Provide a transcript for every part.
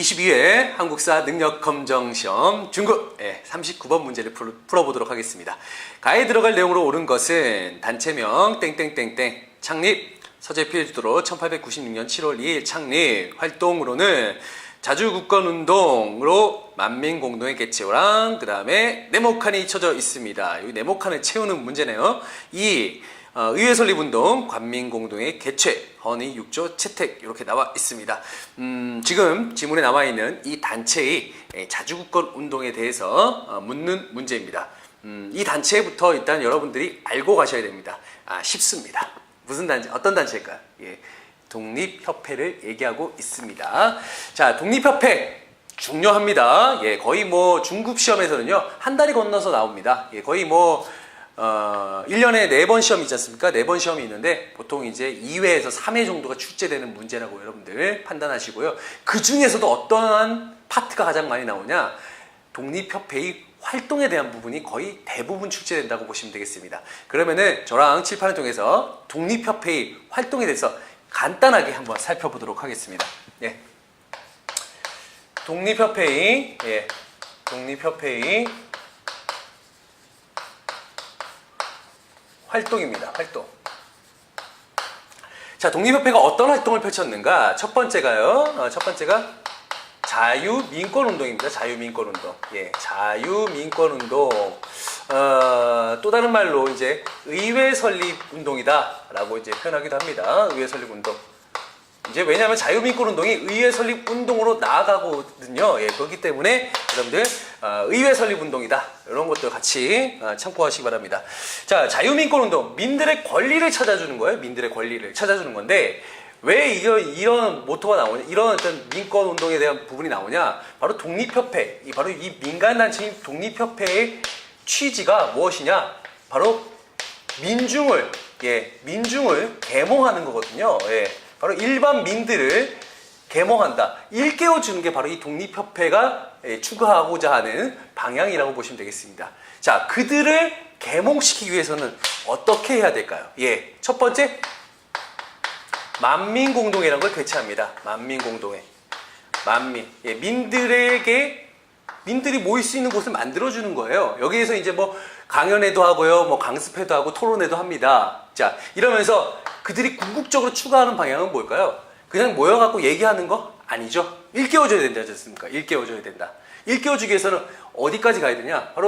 22회 한국사 능력검정시험 중급 39번 문제를 풀어보도록 하겠습니다. 가에 들어갈 내용으로 옳은 것은 단체명 땡땡땡땡 창립 서재필주도로 1896년 7월 2일 창립 활동으로는 자주국권운동으로 만민공동의 개최랑 그 다음에 네모칸이 쳐져 있습니다. 여기 네모칸을 채우는 문제네요. 2. 의회 설립운동, 관민공동의 개최, 헌의 6조 채택 이렇게 나와 있습니다. 지금 지문에 나와 있는 이 단체의 자주국권 운동에 대해서 묻는 문제입니다. 이 단체부터 일단 여러분들이 알고 가셔야 됩니다. 쉽습니다. 무슨 단체, 어떤 단체일까요? 독립협회를 얘기하고 있습니다. 자, 독립협회 중요합니다. 거의 뭐 중급 시험에서는요 한 달이 건너서 나옵니다. 거의 뭐 1년에 4번 시험이 있지 않습니까? 4번 시험이 있는데 보통 이제 2회에서 3회 정도가 출제되는 문제라고 여러분들 판단하시고요. 그 중에서도 어떠한 파트가 가장 많이 나오냐? 독립협회의 활동에 대한 부분이 거의 대부분 출제된다고 보시면 되겠습니다. 그러면은 저랑 칠판을 통해서 독립협회의 활동에 대해서 간단하게 한번 살펴보도록 하겠습니다. 독립협회의 활동입니다. 활동. 자, 독립협회가 어떤 활동을 펼쳤는가? 첫 번째가 자유민권운동입니다. 자유민권운동. 자유민권운동. 또 다른 말로 이제 의회 설립운동이다라고 이제 표현하기도 합니다. 의회 설립운동. 이제 왜냐하면 자유민권운동이 의회 설립운동으로 나아가거든요. 그렇기 때문에 여러분들 의회 설립운동이다 이런 것들 같이 참고하시기 바랍니다. 자, 자유민권운동, 민들의 권리를 찾아주는 거예요. 민들의 권리를 찾아주는 건데 왜 이런 모토가 나오냐, 이런 어떤 민권운동에 대한 부분이 나오냐? 바로 독립협회, 바로 이 민간단체인 독립협회의 취지가 무엇이냐? 바로 민중을 계몽하는 거거든요. 바로 일반 민들을 계몽한다. 일깨워주는 게 바로 이 독립협회가 추구하고자 하는 방향이라고 보시면 되겠습니다. 자, 그들을 계몽시키기 위해서는 어떻게 해야 될까요? 첫 번째, 만민공동회라는 걸 개최합니다. 만민공동회. 민들이 모일 수 있는 곳을 만들어주는 거예요. 여기에서 이제 뭐 강연회도 하고요, 뭐 강습회도 하고 토론회도 합니다. 자, 이러면서 그들이 궁극적으로 추구하는 방향은 뭘까요? 그냥 모여갖고 얘기하는 거? 아니죠. 일깨워줘야 된다 하지 않습니까? 일깨워줘야 된다. 일깨워주기 위해서는 어디까지 가야 되냐? 바로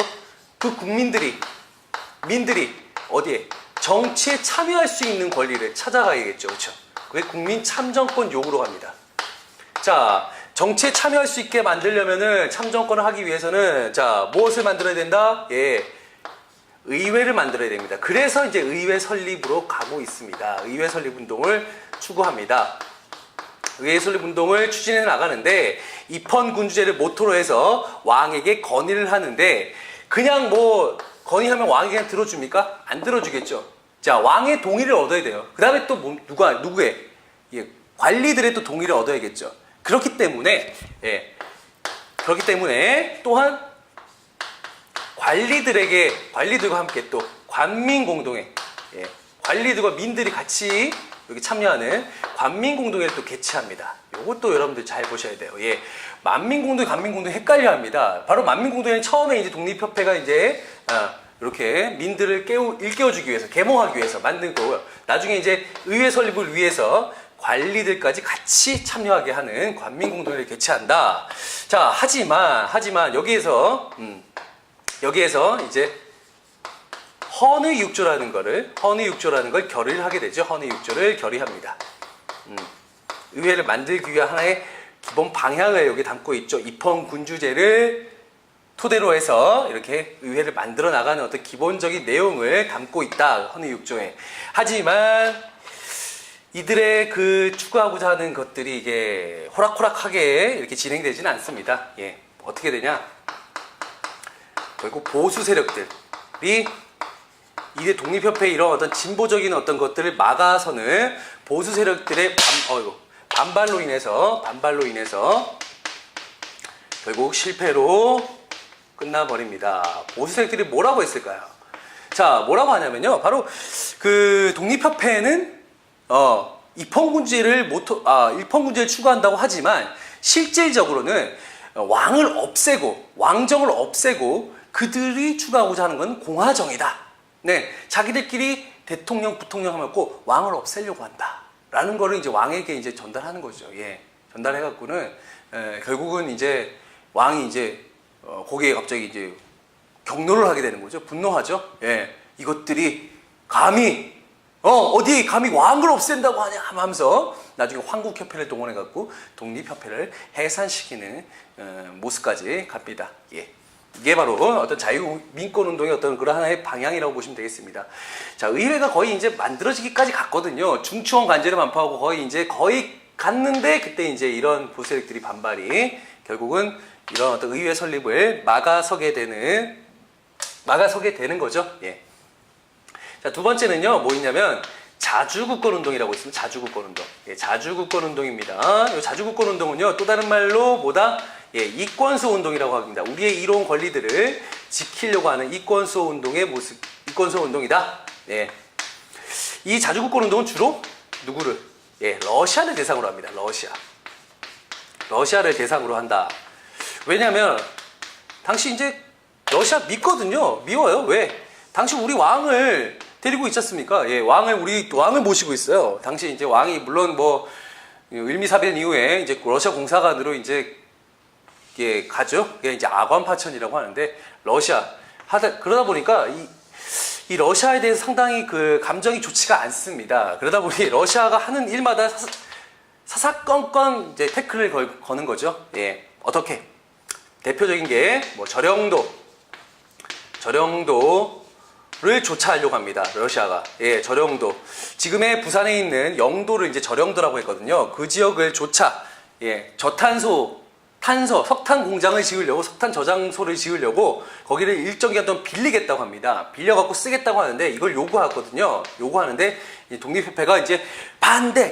그 민들이 어디에? 정치에 참여할 수 있는 권리를 찾아가야겠죠. 그렇죠? 그게 국민 참정권 요구로 갑니다. 자, 정치에 참여할 수 있게 만들려면은 참정권을 하기 위해서는 자, 무엇을 만들어야 된다? 의회를 만들어야 됩니다. 그래서 이제 의회 설립으로 가고 있습니다. 의회 설립 운동을 추구합니다. 의회 설립 운동을 추진해 나가는데 입헌군주제를 모토로 해서 왕에게 건의를 하는데 그냥 뭐 건의하면 왕이 그냥 들어줍니까? 안 들어주겠죠. 자, 왕의 동의를 얻어야 돼요. 그 다음에 또 누구의? 관리들의 또 동의를 얻어야겠죠. 그렇기 때문에 또한 관리들과 함께 또 관민공동회, 관리들과 민들이 같이 여기 참여하는 관민공동회를 또 개최합니다. 이것도 여러분들 잘 보셔야 돼요. 만민공동, 관민공동 헷갈려 합니다. 바로 만민공동회는 처음에 이제 독립협회가 이제 이렇게 민들을 일깨워주기 위해서, 계몽하기 위해서 만든 거고요. 나중에 이제 의회 설립을 위해서 관리들까지 같이 참여하게 하는 관민공동회를 개최한다. 자, 하지만 여기에서 이제 헌의 6조라는 걸 결의를 하게 되죠. 헌의 6조를 결의합니다. 의회를 만들기 위한 하나의 기본 방향을 여기 담고 있죠. 입헌군주제를 토대로 해서 이렇게 의회를 만들어 나가는 어떤 기본적인 내용을 담고 있다. 헌의 6조에. 하지만 이들의 그 추구하고자 하는 것들이 이게 호락호락하게 이렇게 진행되지는 않습니다. 어떻게 되냐? 결국 보수 세력들이 이제 독립협회의 이런 어떤 진보적인 어떤 것들을 막아서는 보수 세력들의 반발로 인해서 결국 실패로 끝나버립니다. 보수 세력들이 뭐라고 했을까요? 자, 뭐라고 하냐면요. 바로 그 독립협회는 입헌군주제를 추구한다고 하지만 실질적으로는 왕을 없애고 왕정을 없애고 그들이 추구하고자 하는 건 공화정이다. 네, 자기들끼리 대통령, 부통령 하고 왕을 없애려고 한다. 라는 거를 이제 왕에게 이제 전달하는 거죠. 예, 전달해갖고는 결국은 이제 왕이 이제 거기에 갑자기 이제 경로를 하게 되는 거죠. 분노하죠. 예, 이것들이 감히 어디 감히 왕을 없앤다고 하냐 하면서 나중에 황국협회를 동원해갖고 독립협회를 해산시키는 모습까지 갑니다. 예. 이게 바로 어떤 자유민권운동의 어떤 그런 하나의 방향이라고 보시면 되겠습니다. 자, 의회가 거의 이제 만들어지기까지 갔거든요. 중추원 관제를 반포하고 거의 갔는데 그때 이제 이런 보수세력들이 반발이 결국은 이런 어떤 의회 설립을 막아서게 되는 거죠. 예. 자, 두 번째는요, 뭐 있냐면, 자주국권운동이라고 있습니다. 자주국권운동. 예, 자주국권운동입니다. 이 자주국권운동은요, 또 다른 말로 뭐다? 예, 이권수호 운동이라고 합니다. 우리의 이로운 권리들을 지키려고 하는 이권수호 운동의 모습, 이권수호 운동이다. 예. 이 자주국권운동은 주로 누구를? 예, 러시아를 대상으로 합니다. 러시아를 대상으로 한다. 왜냐면, 당시 이제 러시아 믿거든요. 미워요. 왜? 당시 우리 왕을 데리고 있지 않습니까? 예, 우리 왕을 모시고 있어요. 당시 이제 왕이 물론 뭐 을미사변 이후에 이제 러시아 공사관으로 이제 가죠. 그게 이제 아관파천이라고 하는데 그러다 보니까 이 러시아에 대해서 상당히 그 감정이 좋지가 않습니다. 그러다 보니 러시아가 하는 일마다 사사건건 이제 태클을 거는 거죠. 예, 어떻게? 대표적인 게 뭐 저령도를 조차하려고 합니다. 러시아가. 예, 저령도. 지금의 부산에 있는 영도를 이제 저령도라고 했거든요. 그 지역을 석탄 공장을 지으려고, 석탄 저장소를 지으려고 거기를 일정 기간 동안 빌리겠다고 합니다. 빌려갖고 쓰겠다고 하는데 이걸 요구하거든요. 요구하는데 독립협회가 이제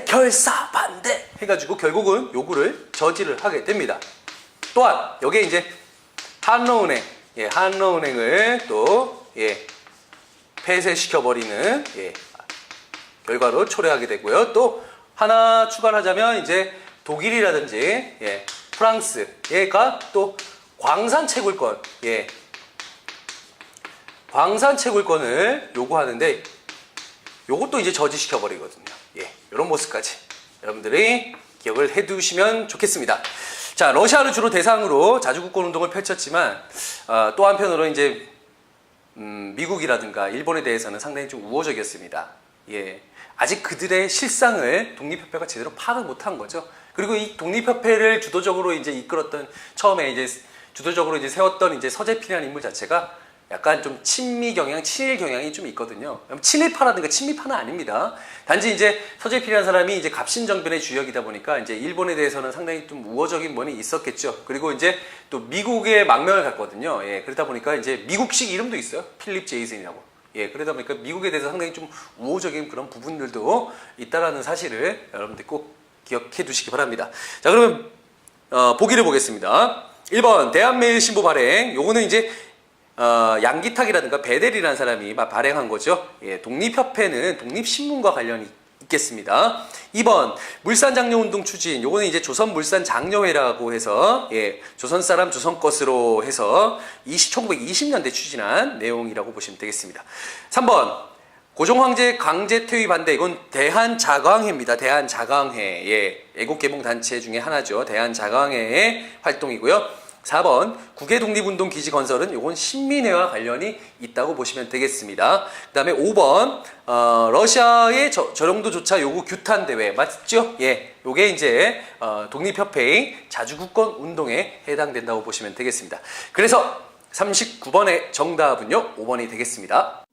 결사 반대 해가지고 결국은 요구를 저지를 하게 됩니다. 또한 여기에 이제 한러은행을 또 폐쇄시켜버리는 결과로 초래하게 되고요. 또 하나 추가를 하자면 이제 독일이라든지 프랑스가 또 광산 채굴권을 요구하는데 요것도 이제 저지시켜버리거든요. 이런 모습까지 여러분들이 기억을 해두시면 좋겠습니다. 자, 러시아를 주로 대상으로 자주국권 운동을 펼쳤지만 또 한편으로 이제 미국이라든가 일본에 대해서는 상당히 좀 우호적이었습니다. 예, 아직 그들의 실상을 독립협회가 제대로 파악을 못한 거죠. 그리고 이 독립협회를 주도적으로 이제 이끌었던 처음에 이제 주도적으로 이제 세웠던 이제 서재필이라는 인물 자체가 약간 좀 친일 경향이 좀 있거든요. 친일파라든가 친미파는 아닙니다. 단지 이제 서재필이라는 사람이 이제 갑신정변의 주역이다 보니까 이제 일본에 대해서는 상당히 좀 우호적인 면이 있었겠죠. 그리고 이제 또 미국의 망명을 갔거든요. 예, 그러다 보니까 이제 미국식 이름도 있어요. 필립 제이슨이라고. 예, 그러다 보니까 미국에 대해서 상당히 좀 우호적인 그런 부분들도 있다라는 사실을 여러분들 꼭 기억해 두시기 바랍니다. 자, 그러면 보기를 보겠습니다. 1번 대한매일신보 발행. 요거는 이제 양기탁이라든가 베델이라는 사람이 발행한 거죠. 예, 독립협회는 독립신문과 관련이 있겠습니다. 2번 물산장려운동 추진. 요거는 이제 조선물산장려회라고 해서 조선 사람 조선 것으로 해서 1920년대 추진한 내용이라고 보시면 되겠습니다. 3번 고종황제 강제 퇴위 반대. 이건 대한자강회입니다. 대한자강회. 애국개몽단체 중에 하나죠. 대한자강회의 활동이고요. 4번 국외 독립운동 기지 건설은 요건 신민회와 관련이 있다고 보시면 되겠습니다. 그 다음에 5번 러시아의 저령도조차 요구 규탄 대회 맞죠? 예, 요게 이제 독립협회의 자주국권 운동에 해당된다고 보시면 되겠습니다. 그래서 39번의 정답은요 5번이 되겠습니다.